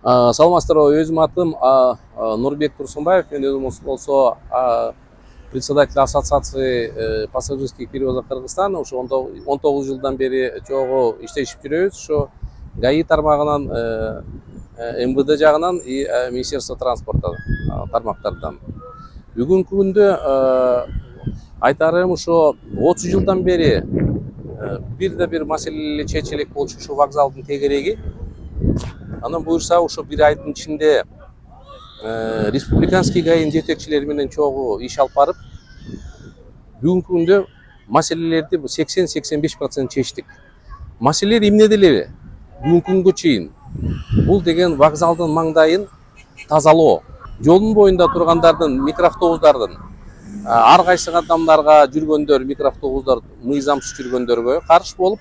Саламатсыздарбы, өзүм атым Нурбек Турсунбаев. Мен өзүм болсо председатель ассоциации пассажирских перевозок Кыргызстан. Ушу 19 жылдан бери чогуу иштешип жүрөбүз. Ушу ГАИ тармагынан, МВД жагынан и Министерство транспорта тармактарынан. Бүгүнкү күндө айтарым ушу 30 жылдан бери бирде бир маселе чечилек болчу, ушу вокзалдын тегереги. Анан буюрса ушу бир айдын ичинде республиканский ГАИнин жетекчилери менен чогуу иш алып барып, бүгүнкү күндө маселелерди 80-85% чечтик. Маселелер эмнеде эле бүгүнкү күнгө чейин? Бул деген вокзалдын маңдайын тазалоо, жолдун боюнда тургандардын, микроавтобустардын ар кайсы адамдарга жүргөндөр, микроавтобустар мыйзамсыз жүргөндөргө каршы болуп,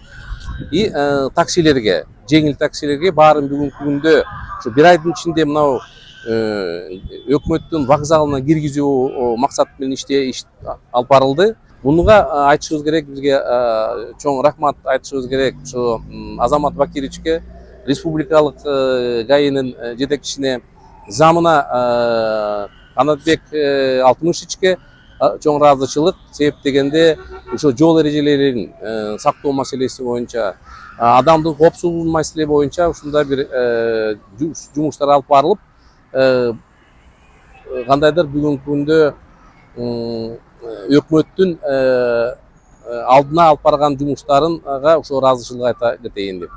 и таксилерге, жеңил таксилерге баарын бүгүнкү күндө ушу бир айдын ичинде мынау өкмөттүн вокзалына киргизүү максат менен иш алып барылды. Мунуга айтышыбыз керек, бизге чоң рахмат айтышыбыз керек ушу Азамат Бакировичке, республикалык ГАИнин жетекчисине, замына Канатбек Алтымышевичке чоң ыраазычылык. Себеп дегенде ушу жол эрежелерин сактоо маселеси боюнча, адамдын коопсуздугу маселе боюнча ушундай бир жумуштар алып барылып, кандайдыр бүгүнкү күндө өкмөттүн алдына алып барган жумуштарынга ошо ыраазычылык айта кетейин деп.